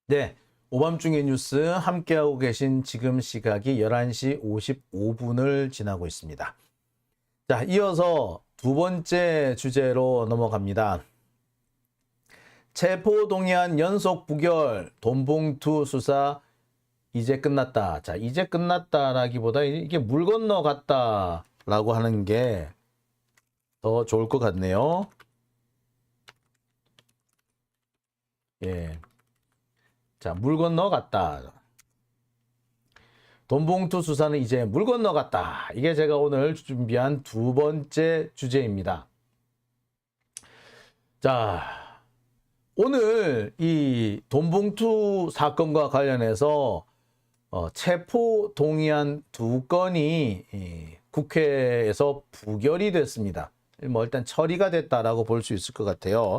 네, 오밤중의 뉴스 함께하고 계신 지금 시각이 11시 55분을 지나고 있습니다. 자, 이어서 두 번째 주제로 넘어갑니다. 체포동의안 연속 부결, 돈봉투 수사 이제 끝났다. 자, 이제 끝났다라기보다 이게 물 건너갔다라고 하는 게 더 좋을 것 같네요. 예. 자, 물 건너갔다. 돈봉투 수사는 이제 물 건너갔다. 이게 제가 오늘 준비한 두 번째 주제입니다. 자, 오늘 이 돈봉투 사건과 관련해서 체포 동의안 두 건이 국회에서 부결이 됐습니다. 뭐 일단 처리가 됐다라고 볼 수 있을 것 같아요.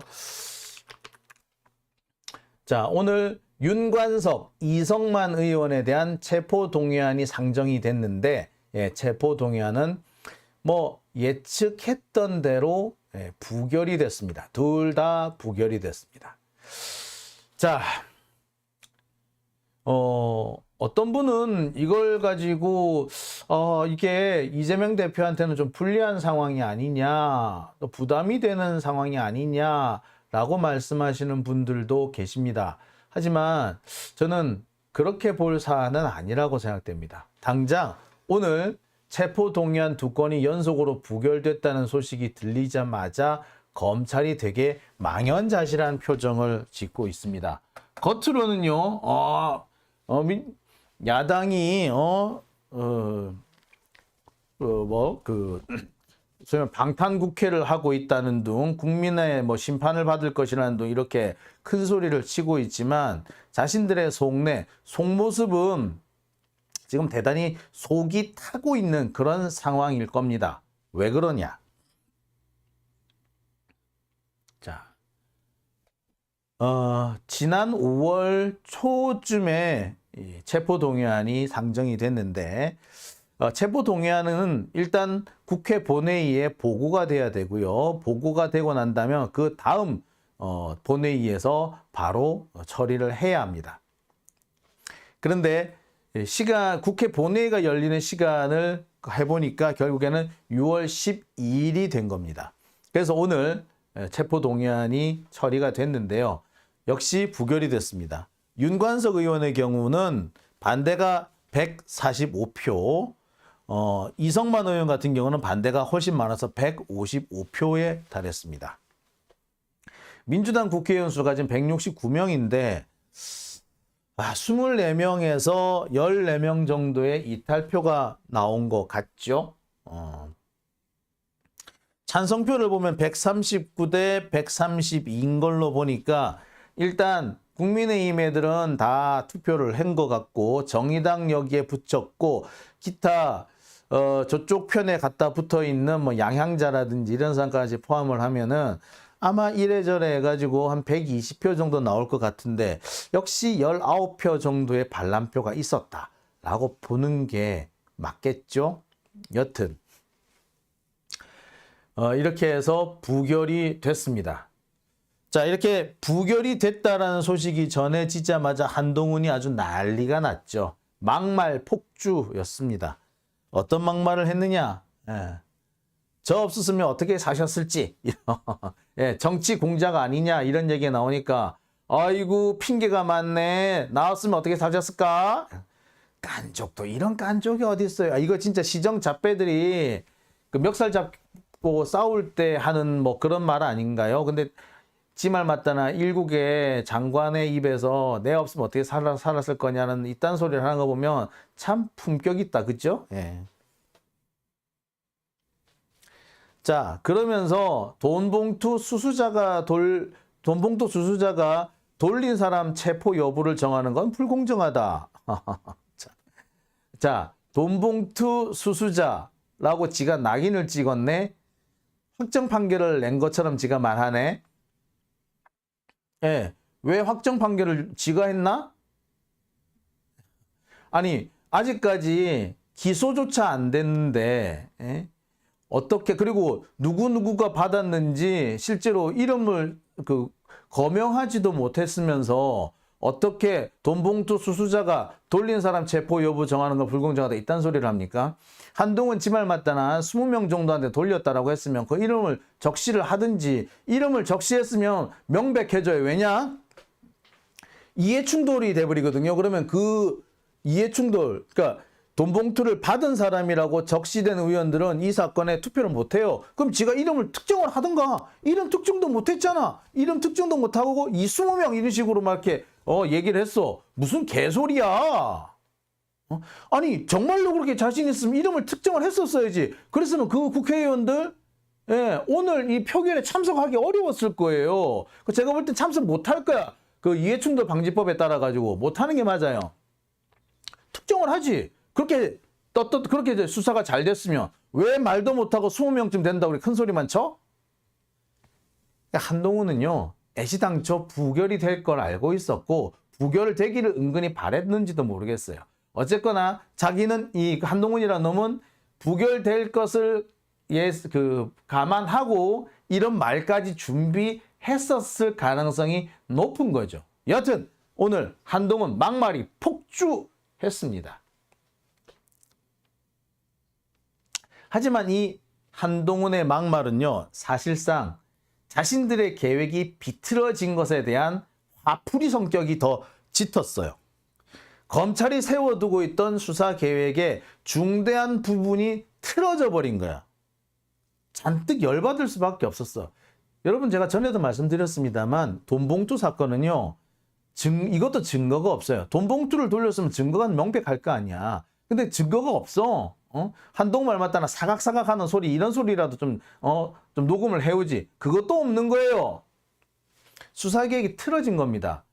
자, 오늘 윤관석, 이성만 의원에 대한 체포 동의안이 상정이 됐는데, 체포 동의안은 뭐 예측했던 대로 부결이 됐습니다. 둘 다 부결이 됐습니다. 자, 어떤 분은 이걸 가지고 이게 이재명 대표한테는 좀 불리한 상황이 아니냐, 또 부담이 되는 상황이 아니냐라고 말씀하시는 분들도 계십니다. 하지만 저는 그렇게 볼 사안은 아니라고 생각됩니다. 당장 오늘 체포동의안 두 건이 연속으로 부결됐다는 소식이 들리자마자 검찰이 되게 망연자실한 표정을 짓고 있습니다. 겉으로는요, 야당이 소위 방탄국회를 하고 있다는 둥, 국민의 뭐 심판을 받을 것이라는 둥 이렇게 큰 소리를 치고 있지만 자신들의 속내, 속모습은 지금 대단히 속이 타고 있는 그런 상황일 겁니다. 왜 그러냐? 자, 지난 5월 초쯤에 체포동의안이 상정이 됐는데 체포동의안은 일단 국회 본회의에 보고가 돼야 되고요. 보고가 되고 난다면 그 다음 본회의에서 바로 처리를 해야 합니다. 그런데 국회 본회의가 열리는 시간을 해보니까 결국에는 6월 12일이 된 겁니다. 그래서 오늘 체포동의안이 처리가 됐는데요. 역시 부결이 됐습니다. 윤관석 의원의 경우는 반대가 145표, 이성만 의원 같은 경우는 반대가 훨씬 많아서 155표에 달했습니다. 민주당 국회의원 수가 지금 169명인데 24명에서 14명 정도의 이탈표가 나온 것 같죠? 찬성표를 보면 139대 132인 걸로 보니까 일단 국민의힘 애들은 다 투표를 한 것 같고 정의당 여기에 붙였고 기타 저쪽 편에 갖다 붙어 있는 뭐 양향자라든지 이런 사람까지 포함을 하면은 아마 이래저래 해가지고 한 120표 정도 나올 것 같은데 역시 19표 정도의 반란표가 있었다라고 보는 게 맞겠죠? 여튼 이렇게 해서 부결이 됐습니다. 자, 이렇게 부결이 됐다라는 소식이 전해지자마자 한동훈이 아주 난리가 났죠. 막말 폭주였습니다. 어떤 막말을 했느냐? 저 없었으면 어떻게 사셨을지, 정치 공작 아니냐 이런 얘기가 나오니까 아이고 핑계가 많네. 나왔으면 어떻게 사셨을까? 깐족도 이런 깐족이 어디 있어요? 이거 진짜 시정 잡배들이 그 멱살 잡고 싸울 때 하는 뭐 그런 말 아닌가요? 근데 지 말 맞다나 일국의 장관의 입에서 내 없으면 어떻게 살았을 거냐는 이딴 소리를 하는 거 보면 참 품격 있다, 그죠? 예. 자, 그러면서 돈봉투 수수자가 돌린 사람 체포 여부를 정하는 건 불공정하다. 자, 돈봉투 수수자라고 지가 낙인을 찍었네. 확정 판결을 낸 것처럼 지가 말하네. 왜 확정 판결을 지가 했나? 아니, 아직까지 기소조차 안 됐는데, 어떻게, 그리고 누구누구가 받았는지 실제로 이름을 거명하지도 못했으면서 어떻게 돈봉투 수수자가 돌린 사람 체포 여부 정하는 건 불공정하다 이딴 소리를 합니까? 한동훈 지말 맞다나 20명 정도한테 돌렸다라고 했으면 그 이름을 적시를 하든지 이름을 적시했으면 명백해져요. 왜냐? 이해충돌이 돼버리거든요. 그러면 그 이해충돌, 그러니까 돈봉투를 받은 사람이라고 적시된 의원들은 이 사건에 투표를 못해요. 그럼 지가 이름을 특정을 하든가. 이름 특정도 못했잖아. 이름 특정도 못하고 20명 이런 식으로 막 이렇게 얘기를 했어. 무슨 개소리야. 아니 정말로 그렇게 자신 있으면 이름을 특정을 했었어야지. 그랬으면 그 국회의원들 오늘 이 표결에 참석하기 어려웠을 거예요. 제가 볼 땐 참석 못할 거야. 그 이해충돌 방지법에 따라 가지고 못하는 게 맞아요. 특정을 하지. 그렇게 그렇게 이제 수사가 잘 됐으면 왜 말도 못하고 20명쯤 된다고 그렇게 큰 소리만 쳐? 한동훈은요. 애시당초 부결이 될 걸 알고 있었고 부결 되기를 은근히 바랬는지도 모르겠어요. 어쨌거나 자기는 이 한동훈이라는 놈은 부결될 것을 감안하고 이런 말까지 준비했었을 가능성이 높은 거죠. 여튼 오늘 한동훈 막말이 폭주했습니다. 하지만 이 한동훈의 막말은요, 사실상 자신들의 계획이 비틀어진 것에 대한 화풀이 성격이 더 짙었어요. 검찰이 세워두고 있던 수사 계획의 중대한 부분이 틀어져 버린 거야. 잔뜩 열받을 수밖에 없었어. 여러분 제가 전에도 말씀드렸습니다만 돈봉투 사건은요, 이것도 증거가 없어요. 돈봉투를 돌렸으면 증거가 명백할 거 아니야. 근데 증거가 없어. 한동훈 말 맞다나 사각사각 하는 소리, 이런 소리라도 좀 녹음을 해오지. 그것도 없는 거예요. 수사 계획이 틀어진 겁니다.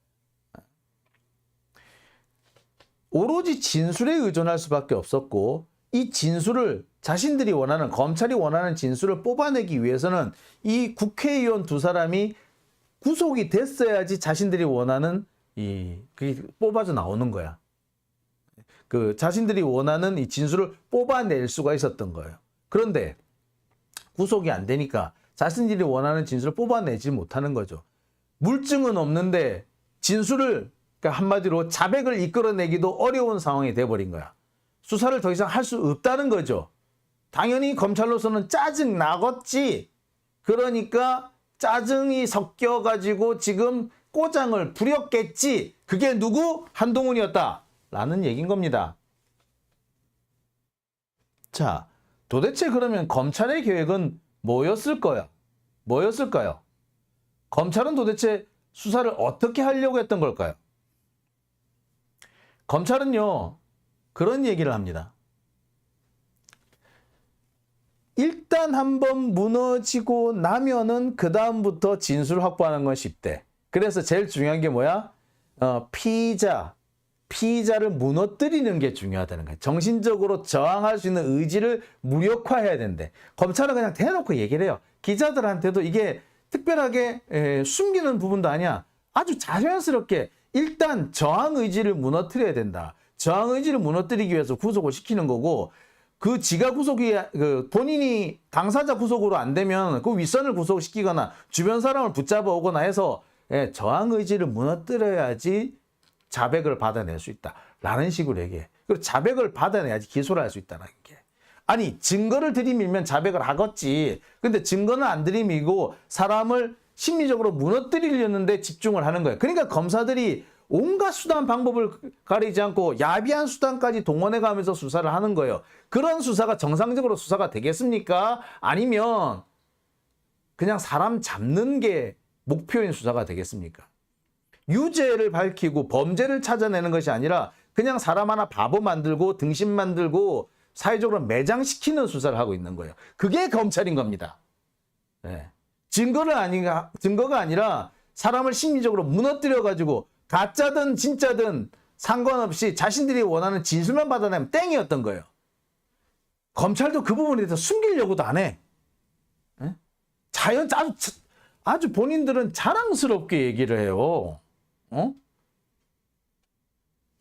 오로지 진술에 의존할 수밖에 없었고, 이 진술을 자신들이 원하는, 검찰이 원하는 진술을 뽑아내기 위해서는 이 국회의원 두 사람이 구속이 됐어야지 자신들이 원하는 그게 뽑아져 나오는 거야. 자신들이 원하는 이 진술을 뽑아낼 수가 있었던 거예요. 그런데 구속이 안 되니까 자신들이 원하는 진술을 뽑아내지 못하는 거죠. 물증은 없는데 진술을, 그러니까 한마디로 자백을 이끌어내기도 어려운 상황이 돼버린 거야. 수사를 더 이상 할 수 없다는 거죠. 당연히 검찰로서는 짜증 나겠지. 그러니까 짜증이 섞여가지고 지금 꼬장을 부렸겠지. 그게 누구? 한동훈이었다. 라는 얘기인 겁니다. 자, 도대체 그러면 검찰의 계획은 뭐였을까요? 검찰은 도대체 수사를 어떻게 하려고 했던 걸까요? 검찰은요, 그런 얘기를 합니다. 일단 한번 무너지고 나면은 그 다음부터 진술 확보하는 건 쉽대. 그래서 제일 중요한 게 뭐야? 피의자를 무너뜨리는 게 중요하다는 거예요. 정신적으로 저항할 수 있는 의지를 무력화해야 된대. 검찰은 그냥 대놓고 얘기를 해요. 기자들한테도 이게 특별하게 숨기는 부분도 아니야. 아주 자연스럽게 일단 저항 의지를 무너뜨려야 된다. 저항 의지를 무너뜨리기 위해서 구속을 시키는 거고, 지가 구속이 본인이 당사자 구속으로 안 되면 그 윗선을 구속시키거나 주변 사람을 붙잡아 오거나 해서 저항 의지를 무너뜨려야지 자백을 받아낼 수 있다라는 식으로 얘기해. 그리고 자백을 받아내야지 기소를 할 수 있다는 게. 아니, 증거를 들이밀면 자백을 하겠지. 근데 증거는 안 들이밀고 사람을 심리적으로 무너뜨리려는데 집중을 하는 거예요. 그러니까 검사들이 온갖 수단 방법을 가리지 않고 야비한 수단까지 동원해 가면서 수사를 하는 거예요. 그런 수사가 정상적으로 수사가 되겠습니까? 아니면 그냥 사람 잡는 게 목표인 수사가 되겠습니까? 유죄를 밝히고 범죄를 찾아내는 것이 아니라 그냥 사람 하나 바보 만들고 등신 만들고 사회적으로 매장시키는 수사를 하고 있는 거예요. 그게 검찰인 겁니다. 네. 증거가 아니라 사람을 심리적으로 무너뜨려가지고 가짜든 진짜든 상관없이 자신들이 원하는 진술만 받아내면 땡이었던 거예요. 검찰도 그 부분에 대해서 숨기려고도 안 해. 네? 아주 본인들은 자랑스럽게 얘기를 해요.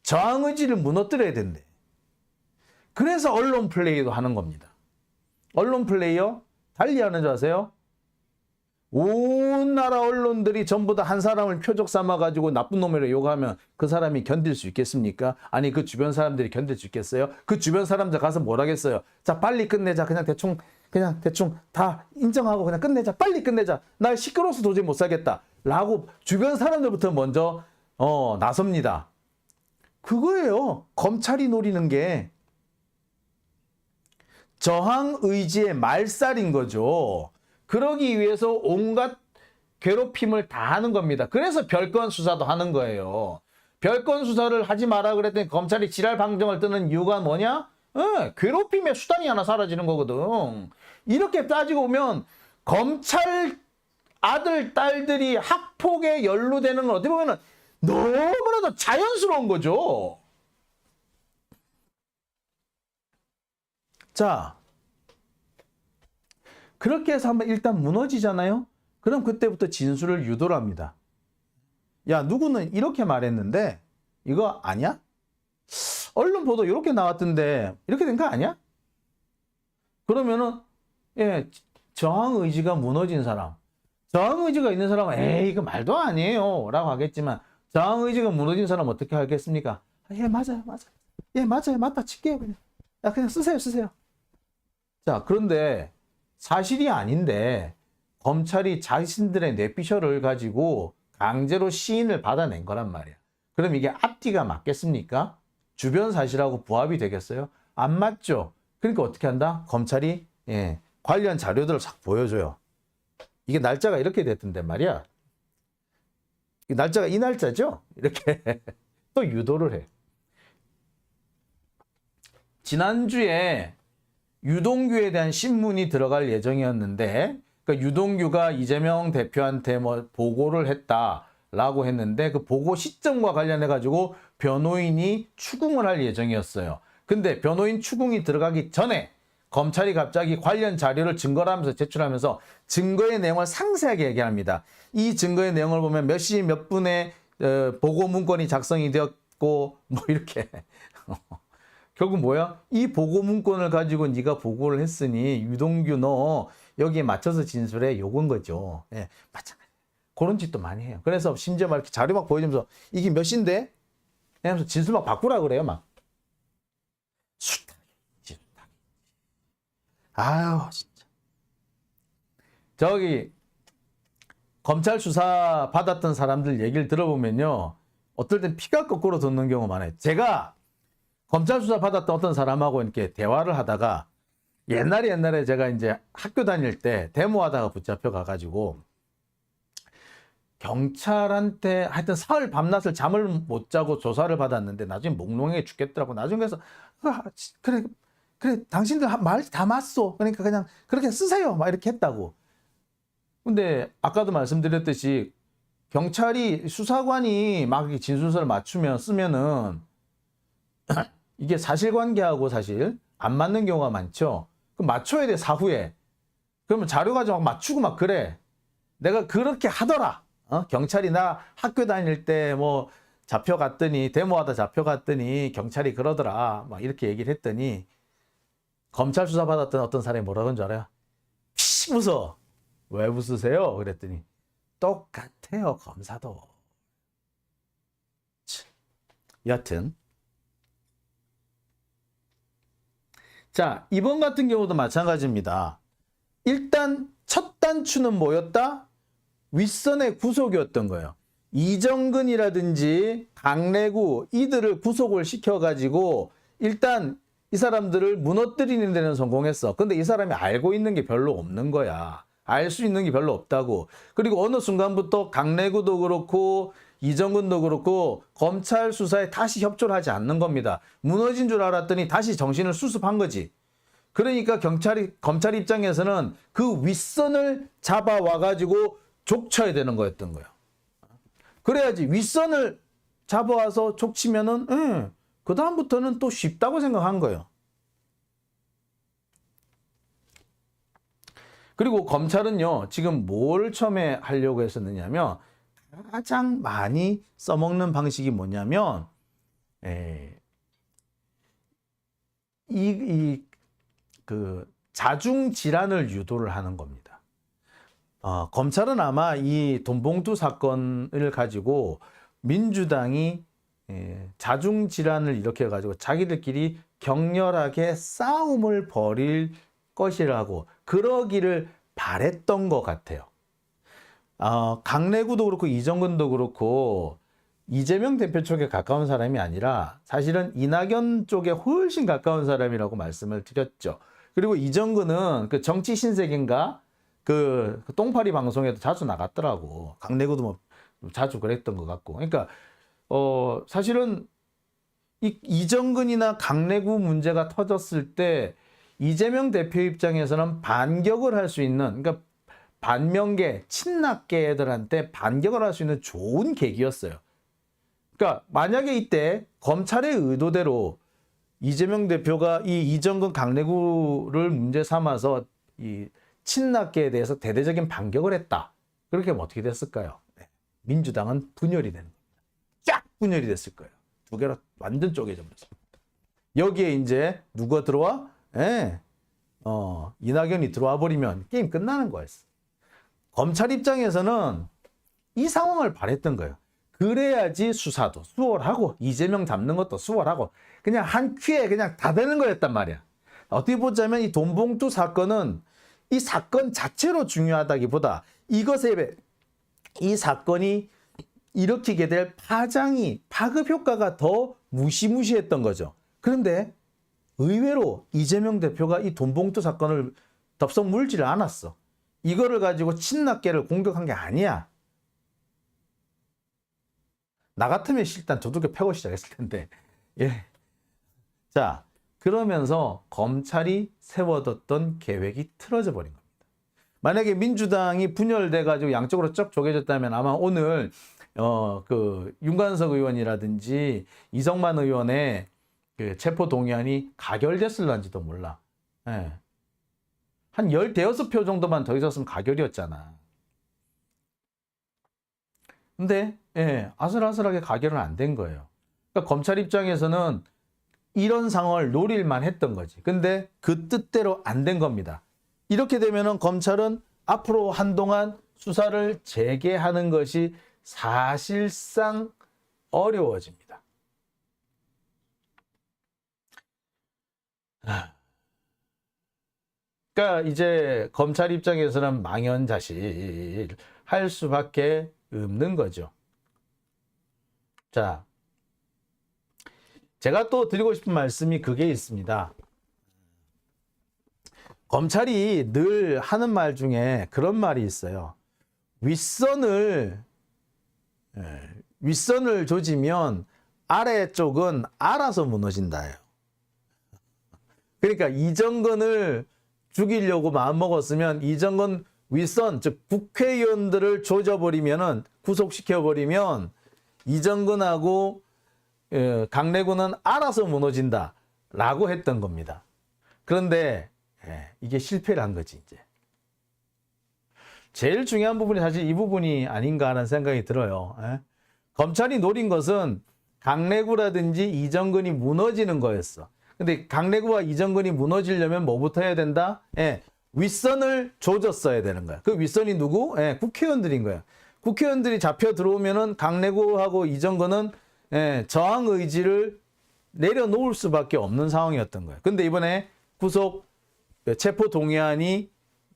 저항 의지를 무너뜨려야 된대. 그래서 언론 플레이도 하는 겁니다. 언론 플레이요? 달리 하는 줄 아세요? 온 나라 언론들이 전부 다 한 사람을 표적 삼아가지고 나쁜 놈이라 욕하면 그 사람이 견딜 수 있겠습니까? 아니 그 주변 사람들이 견딜 수 있겠어요? 그 주변 사람들 가서 뭘 하겠어요? 자 빨리 끝내자. 그냥 대충 다 인정하고 그냥 끝내자. 빨리 끝내자. 나 시끄러워서 도저히 못 살겠다. 라고 주변 사람들부터 먼저 나섭니다. 그거예요. 검찰이 노리는 게 저항 의지의 말살인 거죠. 그러기 위해서 온갖 괴롭힘을 다 하는 겁니다. 그래서 별건 수사도 하는 거예요. 별건 수사를 하지 마라 그랬더니 검찰이 지랄 방정을 뜨는 이유가 뭐냐? 괴롭힘의 수단이 하나 사라지는 거거든. 이렇게 따지고 보면 검찰 아들, 딸들이 학폭에 연루되는 건 어떻게 보면 너무나도 자연스러운 거죠. 자, 그렇게 해서 한번 일단 무너지잖아요. 그럼 그때부터 진술을 유도를 합니다. 야, 누구는 이렇게 말했는데 이거 아니야? 언론 보도 이렇게 나왔던데 이렇게 된 거 아니야? 그러면은 저항 의지가 무너진 사람, 저항 의지가 있는 사람은 에이 이거 말도 아니에요 라고 하겠지만 저항 의지가 무너진 사람 어떻게 하겠습니까? 맞아요. 맞다 칠게요 그냥. 야 그냥 쓰세요. 자, 그런데 사실이 아닌데 검찰이 자신들의 뇌피셜을 가지고 강제로 시인을 받아낸 거란 말이야. 그럼 이게 앞뒤가 맞겠습니까? 주변 사실하고 부합이 되겠어요? 안 맞죠? 그러니까 어떻게 한다? 검찰이 관련 자료들을 싹 보여줘요. 이게 날짜가 이렇게 됐던데 말이야. 이 날짜가 이 날짜죠? 이렇게 또 유도를 해. 지난주에 유동규에 대한 신문이 들어갈 예정이었는데 그러니까 유동규가 이재명 대표한테 뭐 보고를 했다라고 했는데 그 보고 시점과 관련해 가지고 변호인이 추궁을 할 예정이었어요. 근데 변호인 추궁이 들어가기 전에 검찰이 갑자기 관련 자료를 증거라면서 제출하면서 증거의 내용을 상세하게 얘기합니다. 이 증거의 내용을 보면 몇 시 몇 분에 보고 문건이 작성이 되었고 뭐 이렇게 결국 뭐야? 이 보고 문건을 가지고 네가 보고를 했으니 유동규 너 여기에 맞춰서 진술해 요건 거죠. 마찬가지. 그런 짓도 많이 해요. 그래서 심지어 막 이렇게 자료 막 보여주면서 이게 몇 시인데? 하면서 진술 막 바꾸라 그래요 막. 아유 진짜. 저기 검찰 수사 받았던 사람들 얘기를 들어보면요. 어떨 땐 피가 거꾸로 돋는 경우가 많아요. 제가 검찰 수사 받았던 어떤 사람하고 이렇게 대화를 하다가 옛날에 제가 이제 학교 다닐 때 데모하다가 붙잡혀 가가지고 경찰한테 하여튼 사흘 밤낮을 잠을 못 자고 조사를 받았는데 나중에 몽롱해 죽겠더라고. 나중에 그래서 그래 당신들 말 다 맞소. 그러니까 그냥 그렇게 쓰세요. 막 이렇게 했다고. 근데 아까도 말씀드렸듯이 경찰이 수사관이 막 진술서를 맞추면 쓰면은 이게 사실관계하고 사실 안 맞는 경우가 많죠. 그럼 맞춰야 돼 사후에. 그러면 자료 가지고 막 맞추고 막 그래. 내가 그렇게 하더라. 경찰이 나 학교 다닐 때 뭐 잡혀갔더니 데모하다 잡혀갔더니 경찰이 그러더라. 막 이렇게 얘기를 했더니 검찰 수사 받았던 어떤 사람이 뭐라고 하는 줄 알아요? 피 웃어. 왜 웃으세요? 그랬더니 똑같아요 검사도. 여튼 자, 이번 같은 경우도 마찬가지입니다. 일단 첫 단추는 뭐였다? 윗선의 구속이었던 거예요. 이정근이라든지 강래구 이들을 구속을 시켜가지고 일단 이 사람들을 무너뜨리는 데는 성공했어. 근데 이 사람이 알고 있는 게 별로 없는 거야. 알 수 있는 게 별로 없다고. 그리고 어느 순간부터 강래구도 그렇고 이정근도 그렇고 검찰 수사에 다시 협조를 하지 않는 겁니다. 무너진 줄 알았더니 다시 정신을 수습한 거지. 그러니까 검찰 입장에서는 그 윗선을 잡아와가지고 족쳐야 되는 거였던 거예요. 그래야지 윗선을 잡아와서 족치면은 그 다음부터는 또 쉽다고 생각한 거예요. 그리고 검찰은요 지금 뭘 처음에 하려고 했었느냐면 가장 많이 써먹는 방식이 뭐냐면 그 자중 질환을 유도를 하는 겁니다. 검찰은 아마 이 돈봉투 사건을 가지고 민주당이 자중질환을 일으켜가지고 자기들끼리 격렬하게 싸움을 벌일 것이라고 그러기를 바랬던 것 같아요. 강내구도 그렇고 이정근도 그렇고 이재명 대표 쪽에 가까운 사람이 아니라 사실은 이낙연 쪽에 훨씬 가까운 사람이라고 말씀을 드렸죠. 그리고 이정근은 그 정치 신세계인가 그 똥파리 방송에도 자주 나갔더라고. 강내구도 뭐 자주 그랬던 것 같고. 그러니까 사실은 이정근이나 강내구 문제가 터졌을 때 이재명 대표 입장에서는 반격을 할 수 있는, 그러니까 반명계, 친낙계들한테 반격을 할 수 있는 좋은 계기였어요. 그러니까 만약에 이때 검찰의 의도대로 이재명 대표가 이 이정근 강내구를 문제 삼아서 이 친낙계에 대해서 대대적인 반격을 했다. 그렇게 하면 어떻게 됐을까요? 민주당은 분열이 되는 겁니다. 쫙 분열이 됐을 거예요. 두 개로 완전 쪼개져 버렸습니다. 여기에 이제 누가 들어와? 이낙연이 들어와 버리면 게임 끝나는 거였어. 검찰 입장에서는 이 상황을 바랬던 거예요. 그래야지 수사도 수월하고 이재명 잡는 것도 수월하고 그냥 한 큐에 그냥 다 되는 거였단 말이야. 어떻게 보자면 이 돈봉투 사건은 이 사건 자체로 중요하다기보다 이것에 이 사건이 일으키게 될 파급 효과가 더 무시무시했던 거죠. 그런데 의외로 이재명 대표가 이 돈봉투 사건을 덥석 물지를 않았어. 이거를 가지고 친낙계를 공격한 게 아니야. 나 같으면 일단 두들겨 패고 시작했을 텐데. 예. 자, 그러면서 검찰이 세워뒀던 계획이 틀어져 버린 겁니다. 만약에 민주당이 분열돼 가지고 양쪽으로 쩍 쪼개졌다면 아마 오늘 그 윤관석 의원이라든지 이성만 의원의 그 체포 동의안이 가결됐을런지도 몰라. 예. 한 10대여섯 표 정도만 더 있었으면 가결이었잖아. 근데 아슬아슬하게 가결은 안 된 거예요. 그러니까 검찰 입장에서는 이런 상황을 노릴만 했던 거지. 근데 그 뜻대로 안 된 겁니다. 이렇게 되면은 검찰은 앞으로 한동안 수사를 재개하는 것이 사실상 어려워집니다. 그러니까 이제 검찰 입장에서는 망연자실 할 수밖에 없는 거죠. 자, 제가 또 드리고 싶은 말씀이 그게 있습니다. 검찰이 늘 하는 말 중에 그런 말이 있어요. 윗선을 조지면 아래쪽은 알아서 무너진다요. 그러니까 이정근을 죽이려고 마음먹었으면 이정근 윗선, 즉 국회의원들을 조져버리면은 구속시켜버리면 이정근하고 강내구는 알아서 무너진다라고 했던 겁니다. 그런데 이게 실패를 한 거지 이제. 제일 중요한 부분이 사실 이 부분이 아닌가 하는 생각이 들어요. 검찰이 노린 것은 강내구라든지 이정근이 무너지는 거였어. 근데 강내구와 이정근이 무너지려면 뭐부터 해야 된다? 윗선을 조졌어야 되는 거야. 그 윗선이 누구? 국회의원들인 거야. 국회의원들이 잡혀 들어오면은 강내구하고 이정근은 저항 의지를 내려놓을 수밖에 없는 상황이었던 거야. 근데 이번에 구속 체포 동의안이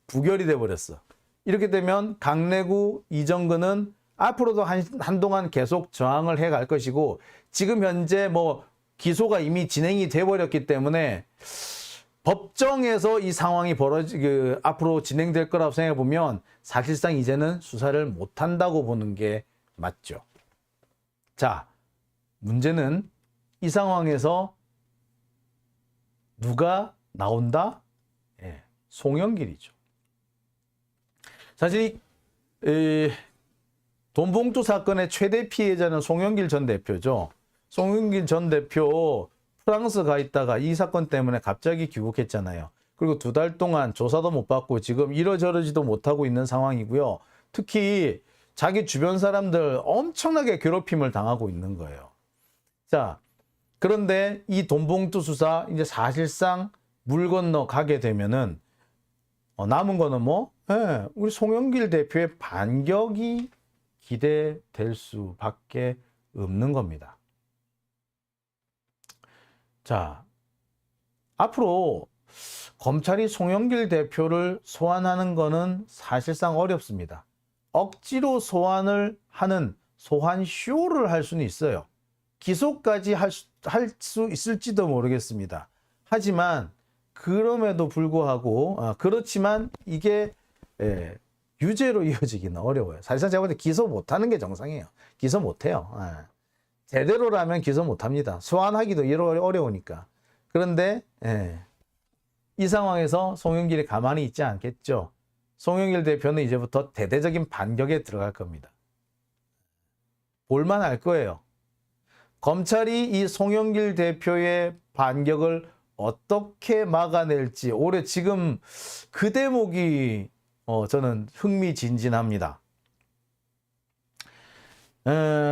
부결이 돼 버렸어. 이렇게 되면 강내구, 이정근은 앞으로도 한동안 계속 저항을 해 갈 것이고 지금 현재 뭐 기소가 이미 진행이 돼 버렸기 때문에 법정에서 이 상황이 앞으로 진행될 거라고 생각해 보면 사실상 이제는 수사를 못 한다고 보는 게 맞죠. 자, 문제는 이 상황에서 누가 나온다? 송영길이죠. 사실 돈봉투 사건의 최대 피해자는 송영길 전 대표죠. 송영길 전 대표 프랑스 가 있다가 이 사건 때문에 갑자기 귀국했잖아요. 그리고 2달 동안 조사도 못 받고 지금 이러저러지도 못하고 있는 상황이고요. 특히 자기 주변 사람들 엄청나게 괴롭힘을 당하고 있는 거예요. 자, 그런데 이 돈봉투 수사 이제 사실상 물 건너 가게 되면은 남은 거는 뭐 예, 우리 송영길 대표의 반격이 기대될 수밖에 없는 겁니다. 자, 앞으로 검찰이 송영길 대표를 소환하는 것은 사실상 어렵습니다. 억지로 소환을 하는 소환 쇼를 할 수는 있어요. 기소까지 할 수 있을지도 모르겠습니다. 하지만 그럼에도 불구하고 그렇지만 이게 유죄로 이어지기는 어려워요. 사실상 제가 볼 때 기소 못하는 게 정상이에요. 기소 못해요. 제대로라면 기소 못합니다. 소환하기도 어려우니까. 그런데 이 상황에서 송영길이 가만히 있지 않겠죠. 송영길 대표는 이제부터 대대적인 반격에 들어갈 겁니다. 볼만할 거예요. 검찰이 이 송영길 대표의 반격을 어떻게 막아낼지 올해 지금 그 대목이 저는 흥미진진합니다.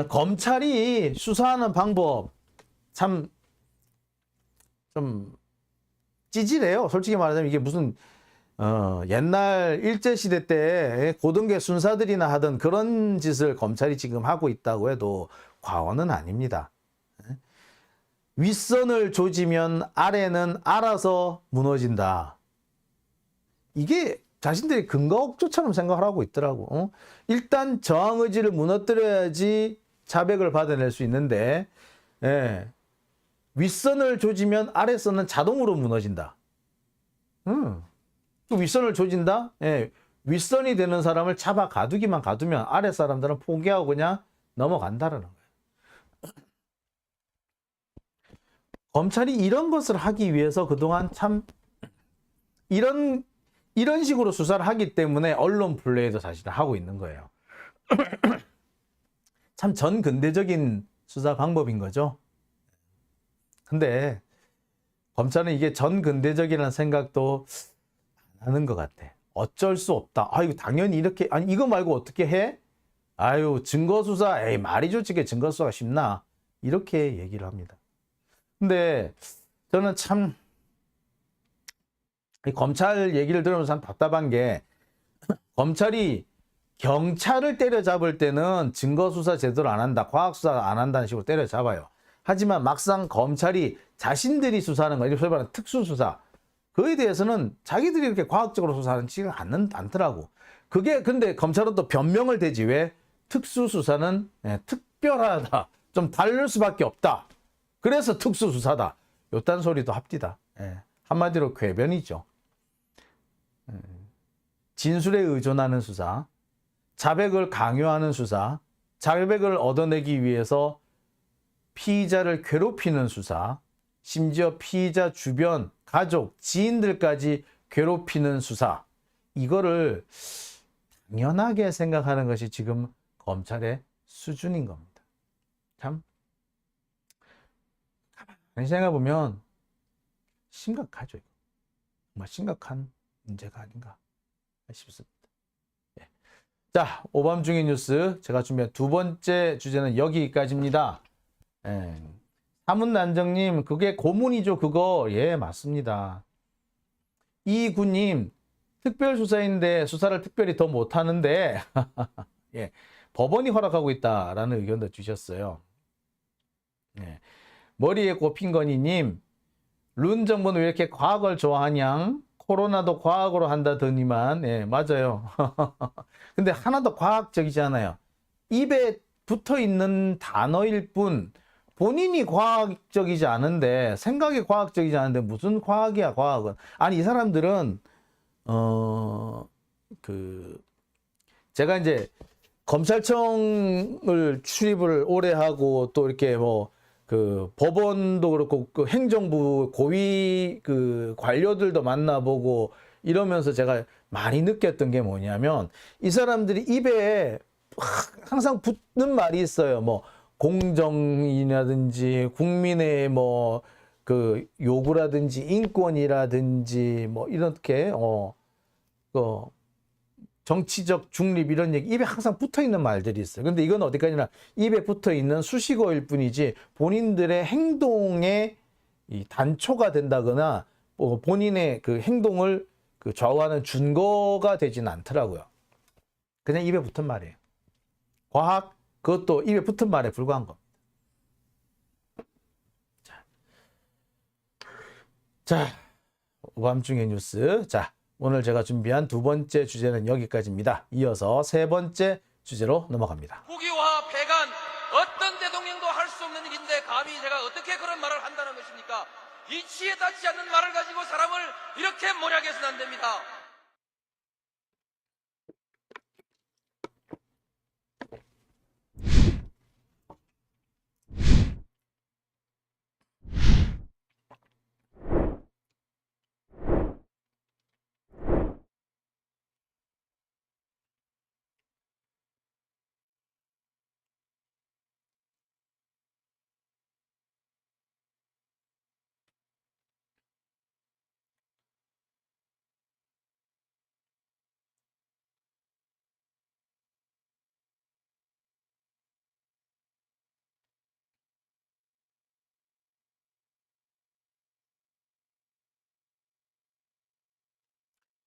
검찰이 수사하는 방법 참 좀 찌질해요. 솔직히 말하자면 이게 무슨 옛날 일제시대 때 고등계 순사들이나 하던 그런 짓을 검찰이 지금 하고 있다고 해도 과언은 아닙니다. 윗선을 조지면 아래는 알아서 무너진다. 이게 자신들이 근거업조처럼 생각을 하고 있더라고. 일단 저항의지를 무너뜨려야지 자백을 받아낼 수 있는데 윗선을 조지면 아래선은 자동으로 무너진다. 또 윗선을 조진다? 윗선이 되는 사람을 잡아 가두기만 가두면 아래 사람들은 포기하고 그냥 넘어간다는 거예요. 검찰이 이런 것을 하기 위해서 그동안 참 이런 식으로 수사를 하기 때문에 언론 플레이도 사실 하고 있는 거예요. 참 전근대적인 수사 방법인 거죠. 근데 검찰은 이게 전근대적이라는 생각도 안 하는 것 같아. 어쩔 수 없다. 이거 당연히 이렇게, 아니 이거 말고 어떻게 해? 아유 증거수사, 말이 좋지 증거수사가 쉽나? 이렇게 얘기를 합니다. 근데 저는 참 검찰 얘기를 들으면서 참 답답한 게 검찰이 경찰을 때려잡을 때는 증거수사 제대로 안 한다, 과학수사 안 한다는 식으로 때려잡아요. 하지만 막상 검찰이 자신들이 수사하는 거, 소위 말하는 특수수사, 그에 대해서는 자기들이 이렇게 과학적으로 수사하지 않더라고. 그게 근데 검찰은 또 변명을 대지. 왜? 특수수사는 특별하다, 좀 다를 수밖에 없다. 그래서 특수수사다. 요딴 소리도 합디다. 한마디로 궤변이죠. 진술에 의존하는 수사, 자백을 강요하는 수사, 자백을 얻어내기 위해서 피의자를 괴롭히는 수사, 심지어 피의자 주변, 가족, 지인들까지 괴롭히는 수사, 이거를 당연하게 생각하는 것이 지금 검찰의 수준인 겁니다. 참 가만히 생각해보면 심각하죠. 정말 심각한 문제가 아닌가 싶습니다. 자, 오밤중의 뉴스 제가 준비한 두 번째 주제는 여기까지입니다. 사문난정님, 그게 고문이죠, 그거. 맞습니다. 이구님, 특별수사인데 수사를 특별히 더 못하는데 법원이 허락하고 있다라는 의견도 주셨어요. 머리에 꼽힌 거니님, 룬 정부는 왜 이렇게 과학을 좋아하냐? 코로나도 과학으로 한다더니만. 맞아요. 근데 하나도 과학적이지 않아요. 입에 붙어 있는 단어일 뿐 본인이 과학적이지 않은데, 생각이 과학적이지 않은데 무슨 과학이야, 과학은. 아니, 이 사람들은 제가 이제 검찰청을 출입을 오래 하고 또 이렇게 법원도 그렇고 행정부 고위 관료들도 만나보고 이러면서 제가 많이 느꼈던 게 뭐냐면, 이 사람들이 입에 항상 붙는 말이 있어요. 공정이라든지 국민의 요구라든지 인권이라든지 이렇게 정치적 중립 이런 얘기 입에 항상 붙어 있는 말들이 있어요. 근데 이건 어디까지나 입에 붙어 있는 수식어일 뿐이지 본인들의 행동에 이 단초가 된다거나 본인의 그 행동을 그 좌우하는 준거가 되지는 않더라고요. 그냥 입에 붙은 말이에요. 과학, 그것도 입에 붙은 말에 불과한 겁니다. 자, 오밤중의 뉴스. 자, 오늘 제가 준비한 두 번째 주제는 여기까지입니다. 이어서 세 번째 주제로 넘어갑니다. 국유화, 폐간, 어떤 대통령도 할 수 없는 일인데 감히 제가 어떻게 그런 말을 한다는 것입니까? 이치에 닿지 않는 말을 가지고 사람을 이렇게 몰약해서는 안 됩니다.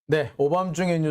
네, 오밤중의 뉴스